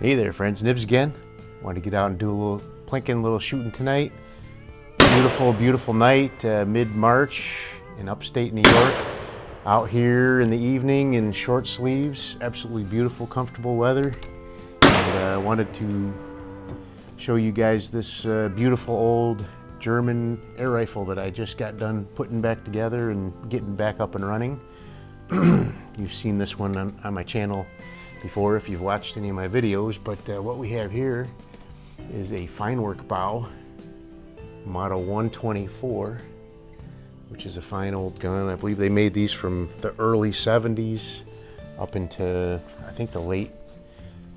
Hey there friends, Nibs again. Wanted to get out and do a little plinking, a little shooting tonight. Beautiful, beautiful night, mid-March in upstate New York. Out here in the evening in short sleeves, absolutely beautiful, comfortable weather. And wanted to show you guys this beautiful old German air rifle that I just got done putting back together and getting back up and running. You've seen this one on my channel before if you've watched any of my videos, but what we have here is a Feinwerkbau model 124, which is a fine old gun. I believe they made these from the early 70s up into I think the late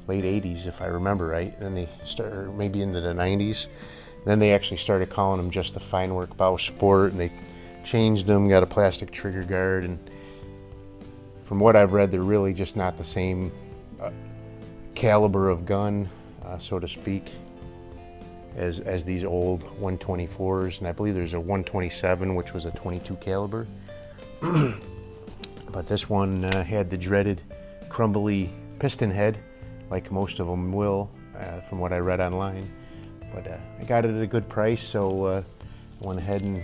80s if I remember right. Then they started maybe into the 90s. Then they actually started calling them just the Feinwerkbau Sport, and they changed them, got a plastic trigger guard, and from what I've read, they're really just not the same caliber of gun, so to speak, as these old 124s. And I believe there's a 127, which was a 22 caliber. But this one had the dreaded crumbly piston head, like most of them will, from what I read online. But I got it at a good price, so I went ahead and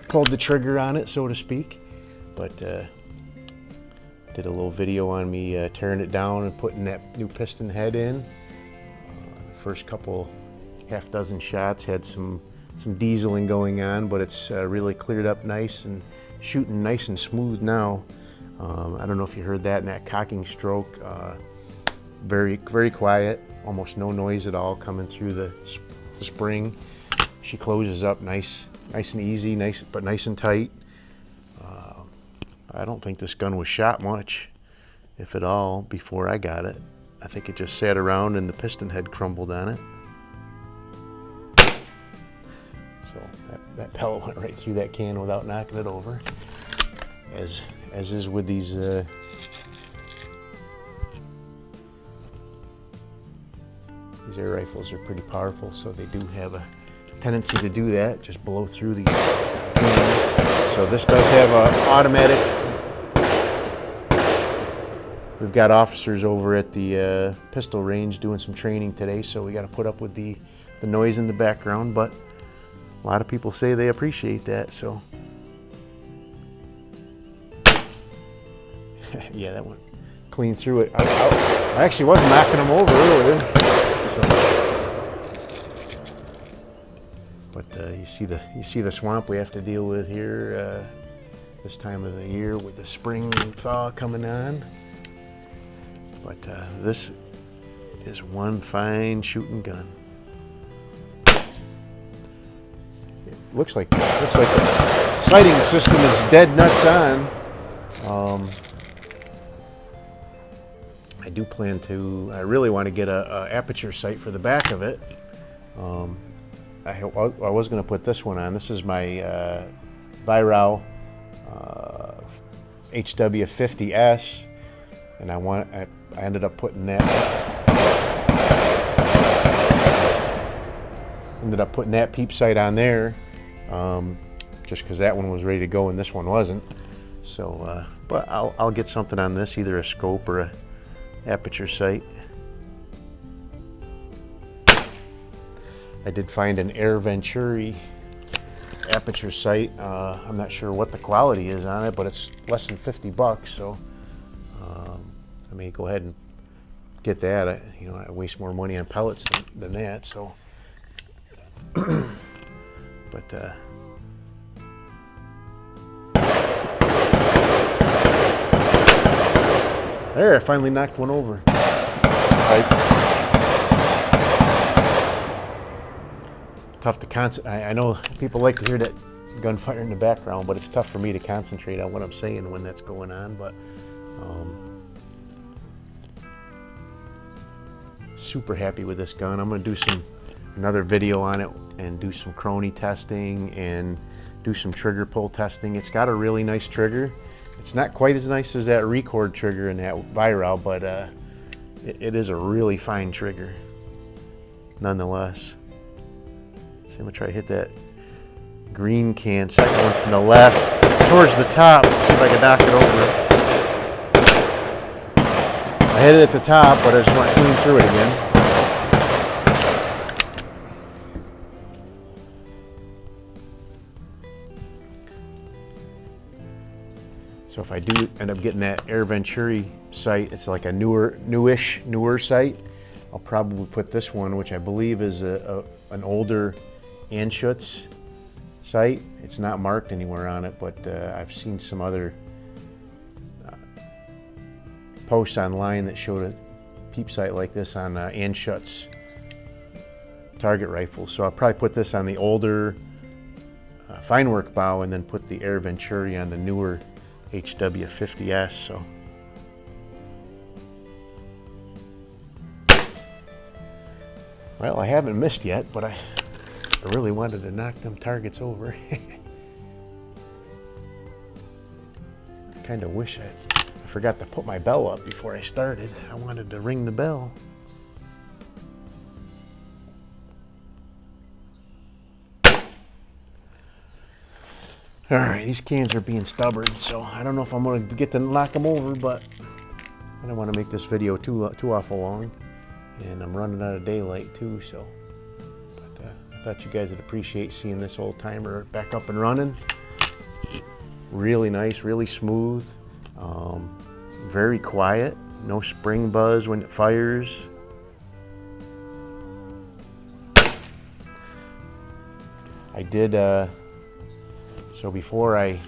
pulled the trigger on it, so to speak. But did a little video on me tearing it down and putting that new piston head in. First couple half dozen shots had some dieseling going on, but it's really cleared up nice and shooting nice and smooth now. I don't know if you heard that in that cocking stroke. Very quiet, almost no noise at all coming through the spring. She closes up nice and easy, nice and tight. I don't think this gun was shot much, if at all, before I got it. I think it just sat around and the piston head crumbled on it. So that pellet went right through that can without knocking it over, as is with these air rifles. Are pretty powerful, so they do have a tendency to do that, just blow through the cans. So this does have an automatic. We've got officers over at the pistol range doing some training today, so we got to put up with the noise in the background, but a lot of people say they appreciate that, so. Yeah, that went clean through it. I actually was knocking them over earlier. So. But you see the swamp we have to deal with here this time of the year with the spring thaw coming on. But this is one fine shooting gun. It looks like the sighting system is dead nuts on. I do plan to. I really want to get a aperture sight for the back of it. I was going to put this one on. This is my Weihrauch HW50S, and I ended up putting that. Ended up putting that peep sight on there, just because that one was ready to go and this one wasn't. So, but I'll get something on this, either a scope or a aperture sight. I did find an Air Venturi aperture sight. I'm not sure what the quality is on it, but it's less than $50, so I may go ahead and get that. I waste more money on pellets than that, so. But there, I finally knocked one over. Tough to concentrate. I know people like to hear that gunfire in the background, but it's tough for me to concentrate on what I'm saying when that's going on. But super happy with this gun. I'm going to do another video on it and do some chrony testing and do some trigger pull testing. It's got a really nice trigger. It's not quite as nice as that record trigger in that Weihrauch, but it is a really fine trigger nonetheless. So I'm gonna try to hit that green can, second one from the left towards the top. See if I can knock it over. I I hit it at the top, but I just want to clean through it again. So if I do end up getting that Air Venturi sight, it's like a newer sight. I'll probably put this one, which I believe is an older anschutz sight. It's not marked anywhere on it, but I've seen some other posts online that showed a peep sight like this on anschutz target rifles. So I'll probably put this on the older Feinwerkbau and then put the Air Venturi on the newer HW50S. So well, I haven't missed yet, but I really wanted to knock them targets over. I kind of wish I forgot to put my bell up before I started. I wanted to ring the bell. All right, these cans are being stubborn, so I don't know if I'm going to get to knock them over, but I don't want to make this video too awful long, and I'm running out of daylight too. So, but I thought you guys would appreciate seeing this old timer back up and running. Really nice, really smooth, very quiet, no spring buzz when it fires. I did. So before I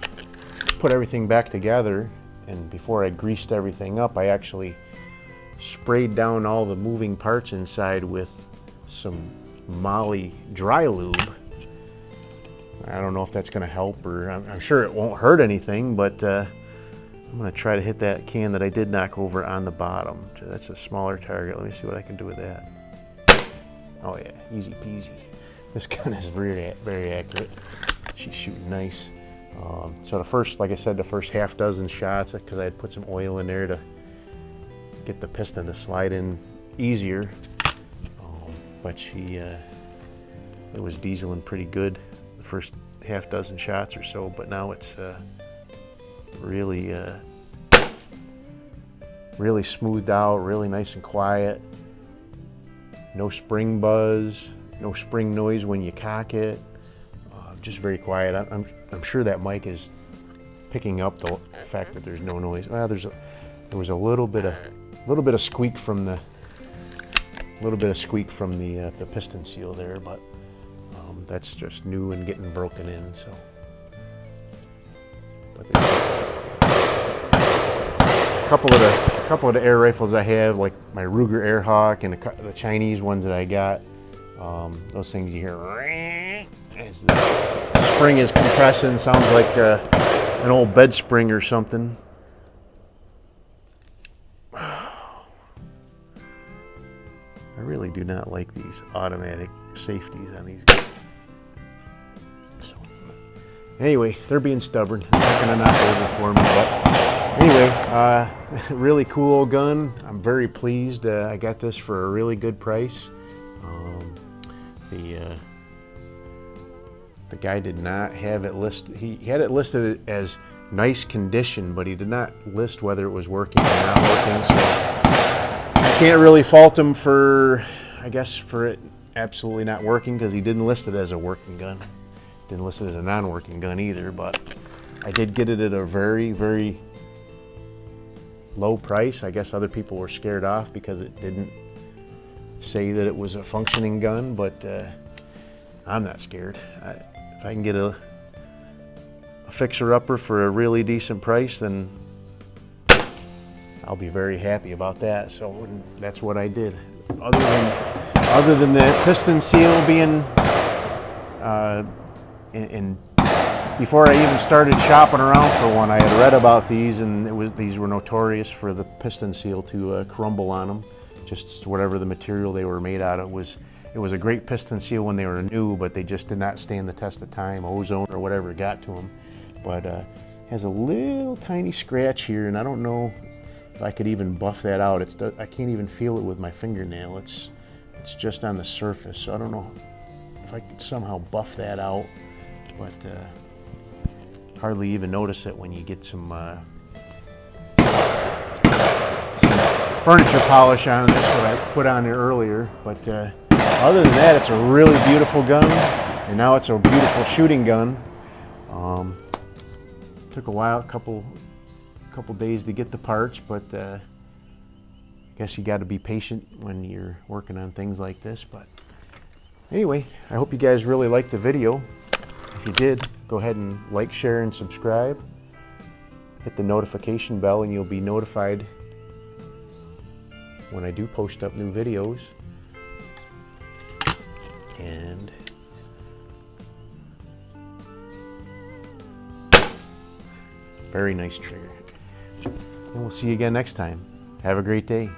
put everything back together and before I greased everything up, I actually sprayed down all the moving parts inside with some Molly dry lube. I don't know if that's going to help, or I'm sure it won't hurt anything, but I'm going to try to hit that can that I did knock over on the bottom. That's a smaller target. Let me see what I can do with that. Oh yeah, easy peasy. This gun is very accurate. She's shooting nice. So the first, like I said, the first half dozen shots, because I had put some oil in there to get the piston to slide in easier. But it was dieseling pretty good the first half dozen shots or so, but now it's really smoothed out, really nice and quiet. No spring buzz, no spring noise when you cock it. Just very quiet. I'm sure that mic is picking up the fact that there's no noise. Well, there was a little bit of squeak from the piston seal there, but that's just new and getting broken in. So, but a couple of the air rifles I have, like my Ruger Airhawk and the Chinese ones that I got, those things you hear as the spring is compressing, sounds like an old bed spring or something. I really do not like these automatic safeties on these guys. So anyway, they're being stubborn. They're not going to knock over for me, but anyway, really cool old gun. I'm very pleased. I got this for a really good price. The guy did not have it listed. He had it listed as nice condition, but he did not list whether it was working or not working. So I can't really fault him for, I guess, for it absolutely not working, because he didn't list it as a working gun. Didn't list it as a non-working gun either, but I did get it at a very, very low price. I guess other people were scared off because it didn't say that it was a functioning gun, but I'm not scared. If I can get a fixer-upper for a really decent price, then I'll be very happy about that. So that's what I did. Other than the piston seal being, before I even started shopping around for one, I had read about these, and these were notorious for the piston seal to crumble on them. Just whatever the material they were made out of it was a great piston seal when they were new, but they just did not stand the test of time, ozone or whatever got to them. But has a little tiny scratch here, and I don't know if I could even buff that out. I can't even feel it with my fingernail. It's just on the surface, so I don't know if I could somehow buff that out, but hardly even notice it when you get some furniture polish on this, what I put on there earlier. But other than that, it's a really beautiful gun, and now it's a beautiful shooting gun. Took a while, a couple days to get the parts, but I guess you got to be patient when you're working on things like this. But anyway, I hope you guys really liked the video. If you did, go ahead and like, share, and subscribe. Hit the notification bell and you'll be notified when I do post up new videos. And very nice trigger. And we'll see you again next time. Have a great day.